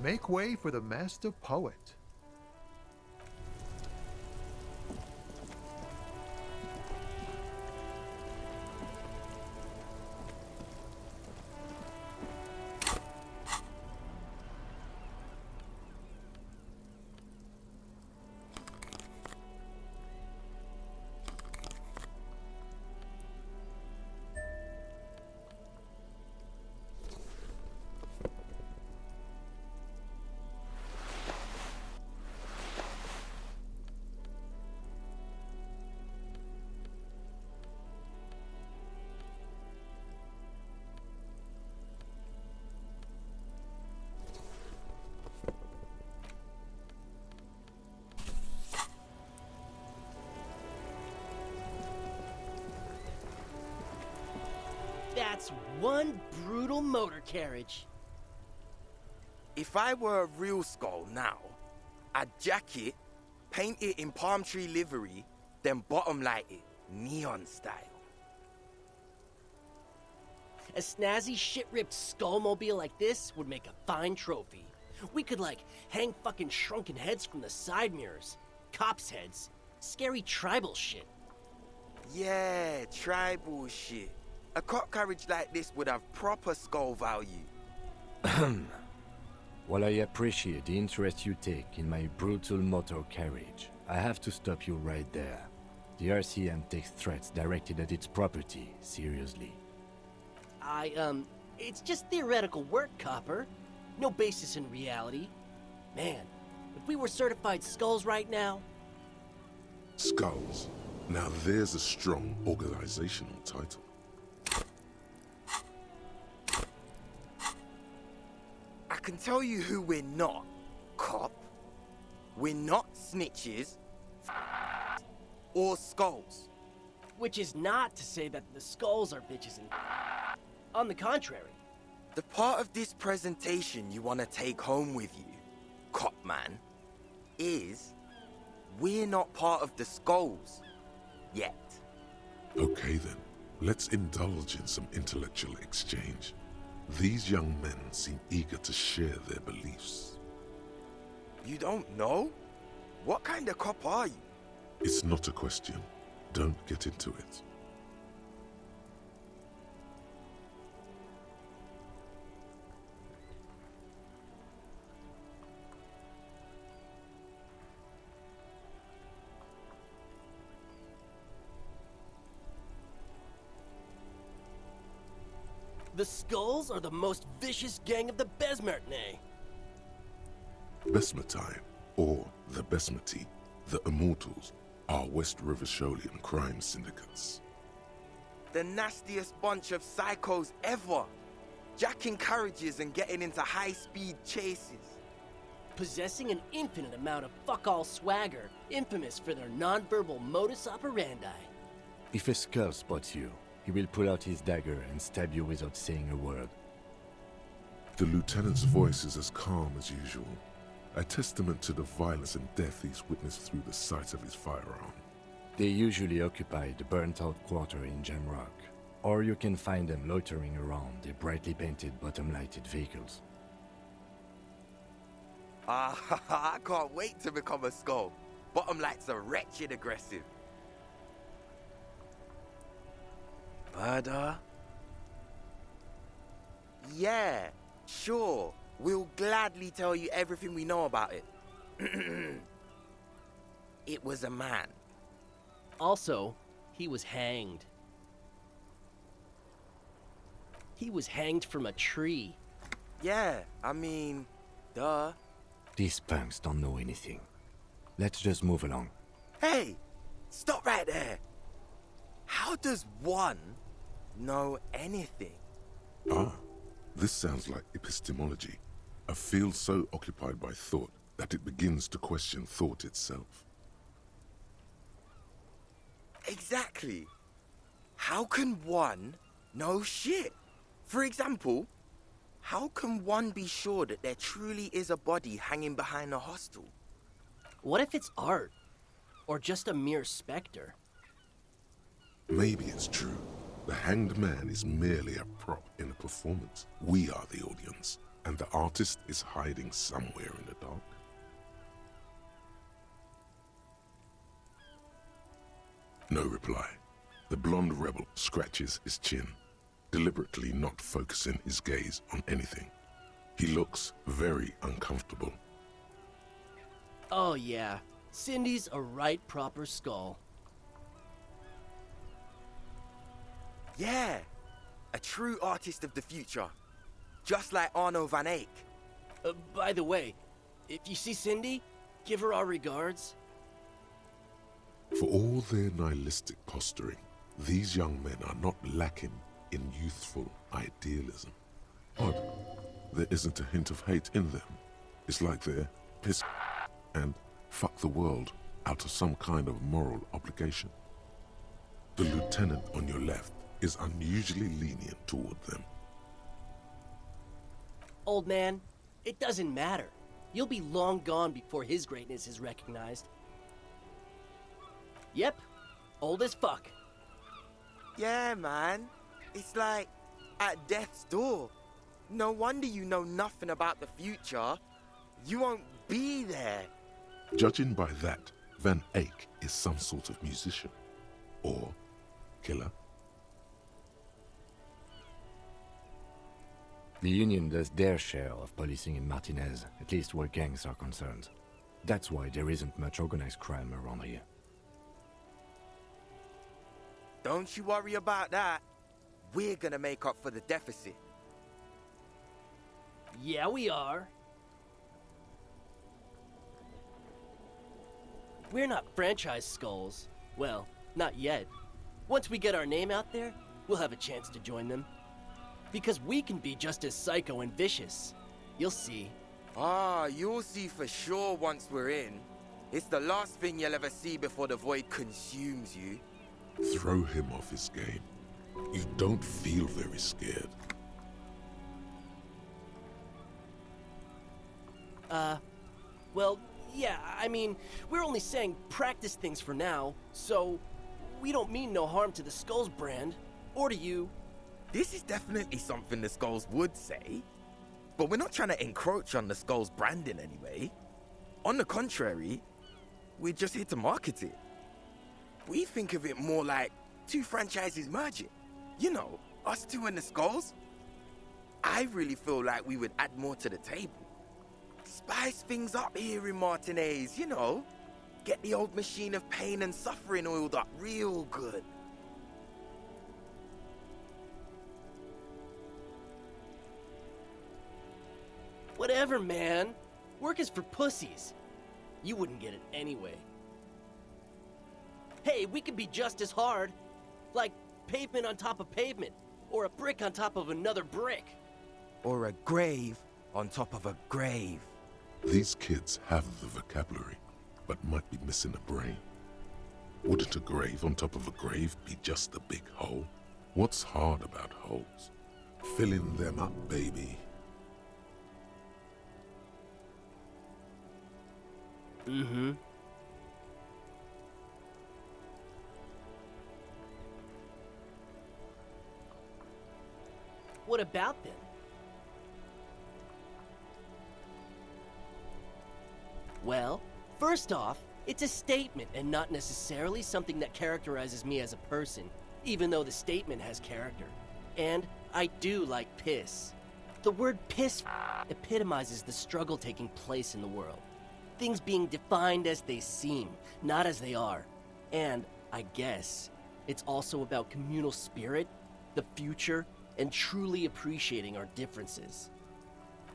Make way for the master poet. That's one brutal motor carriage. If I were a real skull now, I'd jack it, paint it in palm tree livery, then bottom light it, neon style. A snazzy shit-ripped skullmobile like this would make a fine trophy. We could, like, hang fucking shrunken heads from the side mirrors. Cops' heads. Scary tribal shit. Yeah, tribal shit. A cop carriage like this would have proper skull value. While I appreciate the interest you take in my brutal motor carriage, I have to stop you right there. The RCM takes threats directed at its property seriously. It's just theoretical work, Copper. No basis in reality. Man, if we were certified skulls right now... Skulls. Now there's a strong organizational title. I can tell you who we're not, cop. We're not snitches or skulls. Which is not to say that the skulls are bitches and... On the contrary. The part of this presentation you want to take home with you, cop man, is we're not part of the skulls yet. Okay then, let's indulge in some intellectual exchange. These young men seem eager to share their beliefs. You don't know? What kind of cop are you? It's not a question. Don't get into it. The Skulls are the most vicious gang of the Besmertne. Besmatine, or the Besmati, the Immortals, are West River Sholian crime syndicates. The nastiest bunch of psychos ever. Jacking carriages and getting into high-speed chases. Possessing an infinite amount of fuck-all swagger, infamous for their non-verbal modus operandi. If a skull spots you, he will pull out his dagger and stab you without saying a word. The lieutenant's voice is as calm as usual, a testament to the violence and death he's witnessed through the sight of his firearm. They usually occupy the burnt-out quarter in Jamrock, or you can find them loitering around their brightly painted bottom-lighted vehicles. I can't wait to become a skull. Bottom lights are wretched aggressive. Murder? Yeah, sure. We'll gladly tell you everything we know about it. It was a man. Also, he was hanged. He was hanged from a tree. Yeah, I mean, duh. These punks don't know anything. Let's just move along. Hey, stop right there. How does one know anything? Ah, this sounds like epistemology, a field so occupied by thought that it begins to question thought itself. Exactly. How can one know shit? For example, how can one be sure that there truly is a body hanging behind a hostel? What if it's art? Or just a mere specter? Maybe it's true. The hanged man is merely a prop in a performance. We are the audience. and the artist is hiding somewhere in the dark? No reply. The blonde rebel scratches his chin, deliberately not focusing his gaze on anything. He looks very uncomfortable. Oh yeah, Cindy's a right proper skull. Yeah, a true artist of the future. Just like Arno van Eyck. By the way, if you see Cindy, give her our regards. For all their nihilistic posturing, these young men are not lacking in youthful idealism. Odd, there isn't a hint of hate in them. It's like they're piss and fuck the world out of some kind of moral obligation. The lieutenant on your left is unusually lenient toward them. Old man, it doesn't matter. You'll be long gone before his greatness is recognized. Yep, old as fuck. Yeah, man. It's like at death's door. No wonder you know nothing about the future. You won't be there. Judging by that, Van Eyck is some sort of musician. Or killer. The Union does their share of policing in Martinez, at least where gangs are concerned. That's why there isn't much organized crime around here. Don't you worry about that. We're gonna make up for the deficit. Yeah, we are. We're not franchise skulls. Well, not yet. Once we get our name out there, we'll have a chance to join them. Because we can be just as psycho and vicious. You'll see. Ah, you'll see for sure once we're in. It's the last thing you'll ever see before the void consumes you. Throw him off his game. You don't feel very scared. Well, yeah, I mean, we're only saying practice things for now, so we don't mean no harm to the Skulls brand, or to you. This is definitely something the Skulls would say. But we're not trying to encroach on the Skulls branding anyway. On the contrary, we're just here to market it. We think of it more like two franchises merging. You know, us two and the Skulls. I really feel like we would add more to the table. Spice things up here in Martinez, you know. Get the old machine of pain and suffering oiled up real good. Whatever, man. Work is for pussies. You wouldn't get it anyway. Hey, we could be just as hard. Like pavement on top of pavement, or a brick on top of another brick. Or a grave on top of a grave. These kids have the vocabulary, but might be missing a brain. Wouldn't a grave on top of a grave be just a big hole? What's hard about holes? Filling them up, baby. Mm-hmm. What about them? Well, first off, it's a statement and not necessarily something that characterizes me as a person, even though the statement has character. And I do like piss. The word piss epitomizes the struggle taking place in the world. Things being defined as they seem, not as they are. And I guess it's also about communal spirit, the future, and truly appreciating our differences.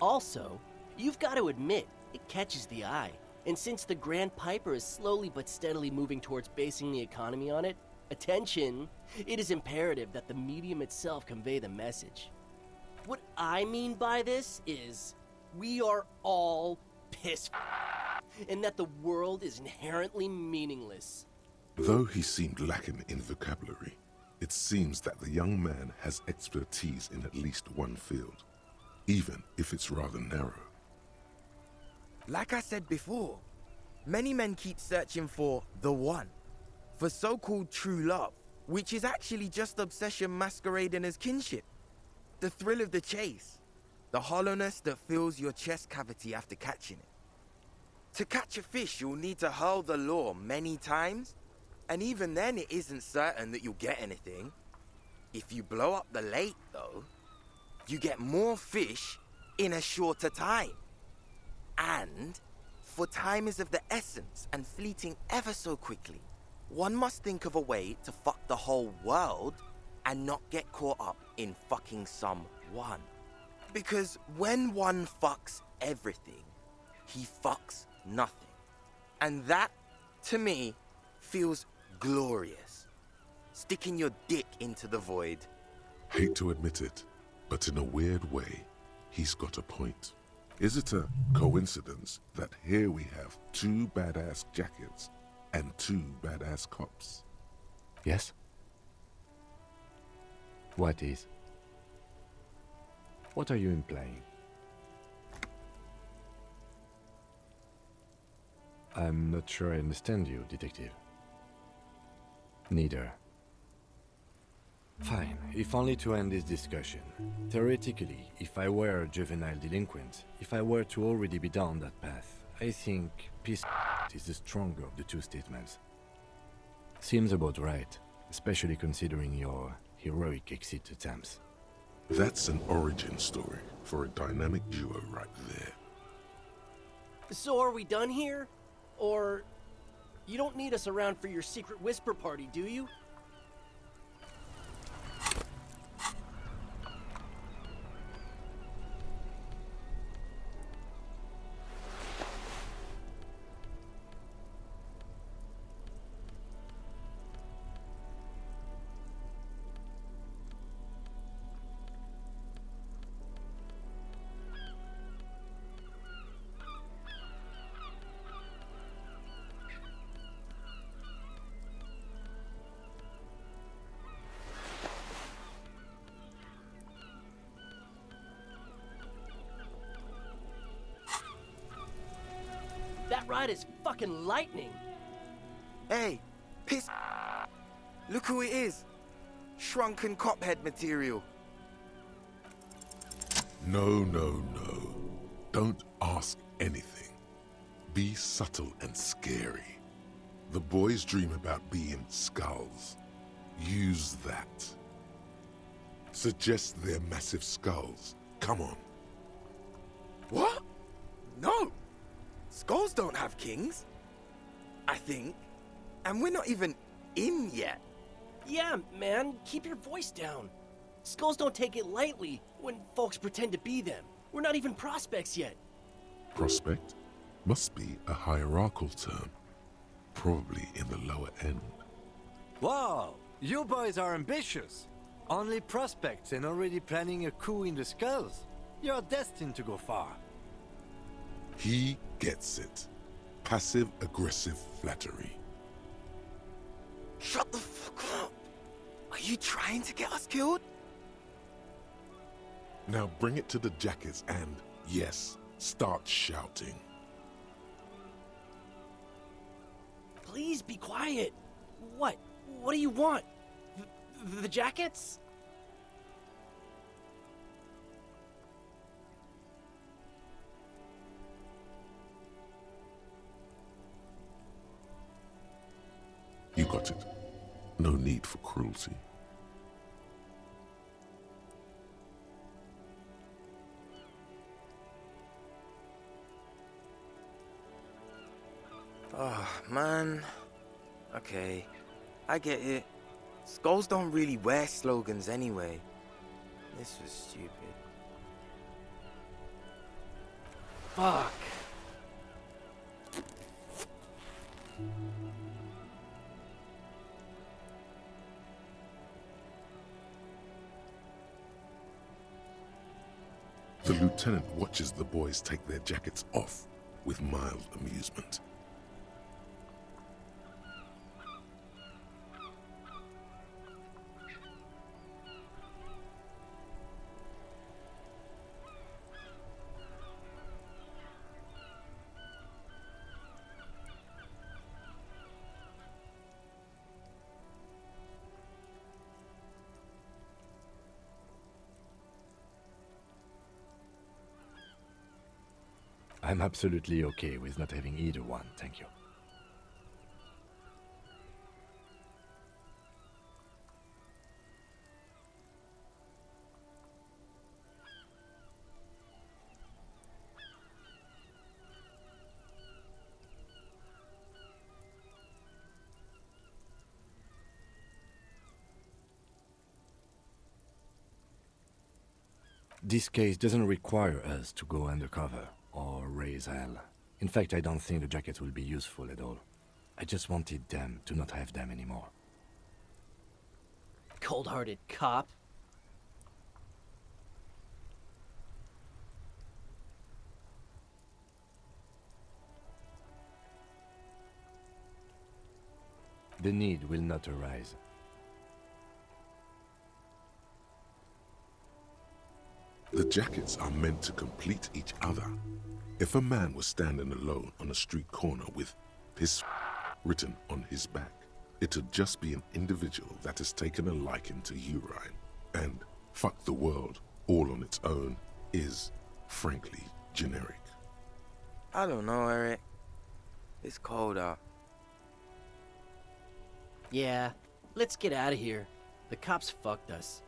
Also, you've got to admit, it catches the eye. And since the Grand Piper is slowly but steadily moving towards basing the economy on it, attention, it is imperative that the medium itself convey the message. What I mean by this is, we are all pissed, and that the world is inherently meaningless. Though he seemed lacking in vocabulary, it seems that the young man has expertise in at least one field, even if it's rather narrow. Like I said before, many men keep searching for the one, for so-called true love, which is actually just obsession masquerading as kinship. The thrill of the chase, The hollowness that fills your chest cavity after catching it. To catch a fish, you'll need to hurl the lure many times, and even then it isn't certain that you'll get anything. If you blow up the lake, though, you get more fish in a shorter time. And, for time is of the essence and fleeting ever so quickly, one must think of a way to fuck the whole world and not get caught up in fucking someone. Because when one fucks everything, he fucks nothing. And that, to me, feels glorious. Sticking your dick into the void. Hate to admit it, but in a weird way, he's got a point. Is it a coincidence that here we have 2 badass jackets and 2 badass cops? Yes? What is? What are you implying? I'm not sure I understand you, Detective. Neither. Fine, if only to end this discussion. Theoretically, if I were a juvenile delinquent, if I were to already be down that path, I think peace is the stronger of the 2 statements. Seems about right, especially considering your heroic exit attempts. That's an origin story for a dynamic duo right there. So are we done here? Or you don't need us around for your secret whisper party, do you? That ride is fucking lightning. Hey, piss. Look who it is. Shrunken cophead material. No, no, no. Don't ask anything. Be subtle and scary. The boys dream about being skulls. Use that. Suggest they're massive skulls. Come on. What? No. Skulls don't have kings. I think. And we're not even in yet. Yeah, man, keep your voice down. Skulls don't take it lightly when folks pretend to be them. We're not even prospects yet. Prospect must be a hierarchical term. Probably in the lower end. Wow, you boys are ambitious. Only prospects and already planning a coup in the skulls. You're destined to go far. He gets it. Passive-aggressive flattery. Shut the fuck up. Are you trying to get us killed? Now bring it to the jackets and, yes, start shouting. Please be quiet. What? What do you want? The jackets? You got it. No need for cruelty. Oh, man. Okay, I get it. Skulls don't really wear slogans anyway. This was stupid. Fuck. The lieutenant watches the boys take their jackets off with mild amusement. I'm absolutely okay with not having either one, thank you. This case doesn't require us to go undercover or raise hell. In fact, I don't think the jackets will be useful at all. I just wanted them to not have them anymore. Cold-hearted cop. The need will not arise. The jackets are meant to complete each other. If a man was standing alone on a street corner with piss written on his back, it'd just be an individual that has taken a liking to urine. And fuck the world all on its own is, frankly, generic. I don't know, Eric. It's cold out. Yeah, let's get out of here. The cops fucked us.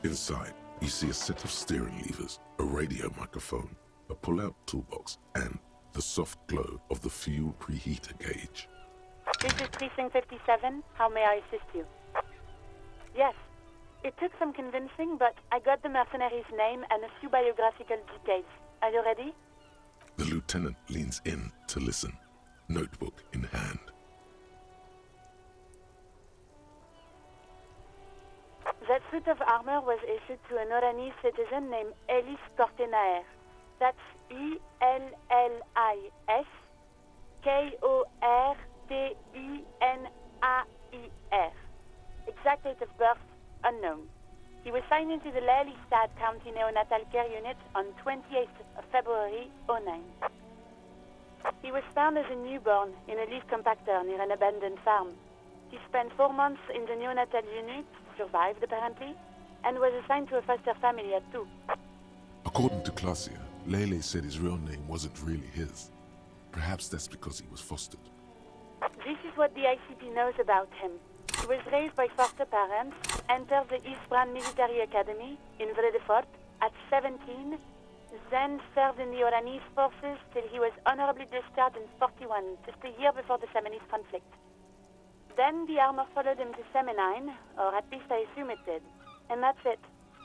Inside, you see a set of steering levers, a radio microphone, a pull-out toolbox, and the soft glow of the fuel preheater gauge. This is Precinct 57. How may I assist you? Yes. It took some convincing, but I got the mercenary's name and a few biographical details. Are you ready? The lieutenant leans in to listen, notebook in hand. That suit of armor was issued to an Oranese citizen named Elysium.HC. That's E-L-L-I-S K-O-R-T-I-N-A-I-R. Exact date of birth, unknown. He was signed into the Elysium County Neonatal Care Unit on 28th of February, 09. He was found as a newborn in a leaf compactor near an abandoned farm. He spent 4 months in the neonatal unit, survived apparently, and was assigned to a foster family at 2. According to Clausia, Lele said his real name wasn't really his. Perhaps that's because he was fostered. This is what the ICP knows about him. He was raised by foster parents, entered the East Brand Military Academy in Vredefort at 17, then served in the Oranese forces till he was honorably discharged in 41, just a year before the Seminese conflict. Then the armor followed him to Seminine, or at least I assume it did. And that's it.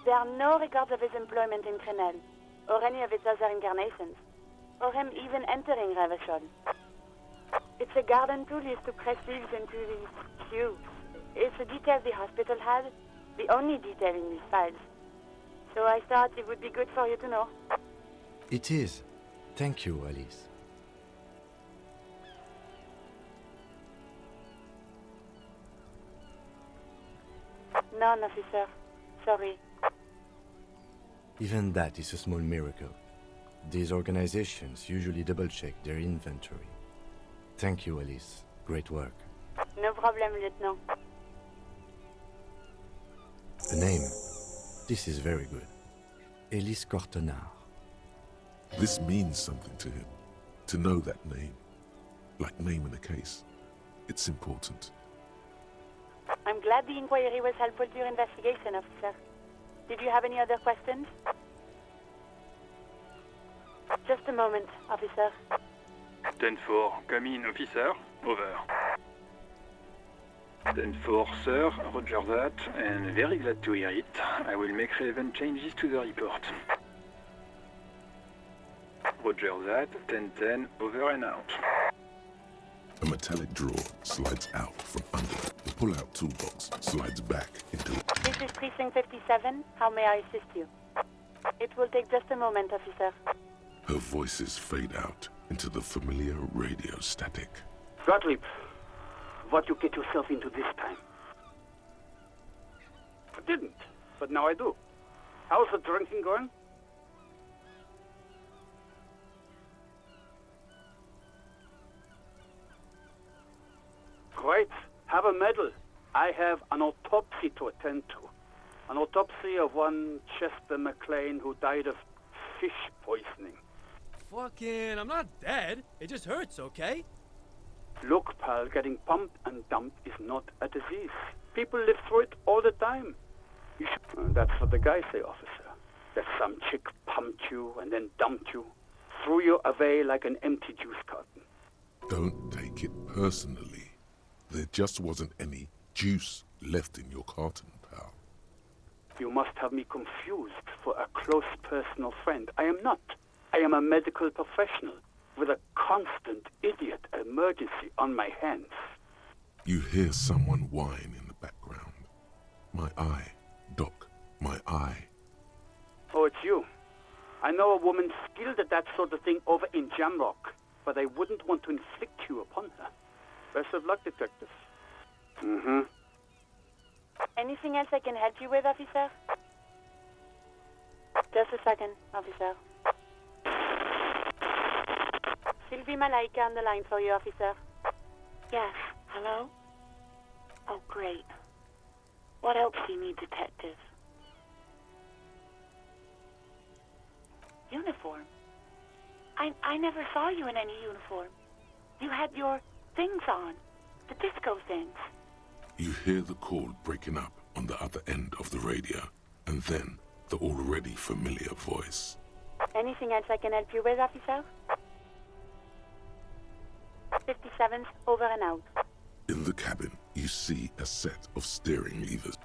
There are no records of his employment in Crenel, or any of its other incarnations, or him even entering Revachol. It's a garden tool used to press leaves into these cubes. It's a detail the hospital had, the only detail in these files. So I thought it would be good for you to know. It is. Thank you, Alice. None, officer. Sorry. Even that is a small miracle. These organizations usually double-check their inventory. Thank you, Alice. Great work. No problem, Lieutenant. A name. This is very good. Elise Cortenard. This means something to him, to know that name. Like naming a case. It's important. I'm glad the inquiry was helpful to your investigation, officer. Did you have any other questions? Just a moment, officer. 10-4, come in, officer. Over. 10-4, sir. Roger that, and very glad to hear it. I will make relevant changes to the report. Roger that, 10-10, over and out. A metallic drawer slides out from under. The pull-out toolbox slides back into it. This is Precinct 57, how may I assist you? It will take just a moment, officer. Her voices fade out into the familiar radio static. Gottlieb, what you get yourself into this time? I didn't, but now I do. How's the drinking going? Great. Have a medal. I have an autopsy to attend to. An autopsy of one Chester McLean who died of fish poisoning. Fucking, I'm not dead. It just hurts, okay? Look, pal, getting pumped and dumped is not a disease. People live through it all the time. You should... That's what the guys say, officer. That some chick pumped you and then dumped you. Threw you away like an empty juice carton. Don't take it personally. There just wasn't any juice left in your carton, pal. You must have me confused for a close personal friend. I am not. I am a medical professional with a constant idiot emergency on my hands. You hear someone whine in the background. My eye, Doc, my eye. Oh, it's you. I know a woman skilled at that sort of thing over in Jamrock, but I wouldn't want to inflict you upon her. Best of luck, detective. Mm-hmm. Anything else I can help you with, officer? Just a second, officer. Sylvie Malaika on the line for you, officer. Yes, hello? Oh, great. What else do you need, detective? Uniform? I never saw you in any uniform. You had your things on. The disco things. You hear the call breaking up on the other end of the radio, and then the already familiar voice. Anything else I can help you with, officer? 57's over and out. In the cabin, you see a set of steering levers.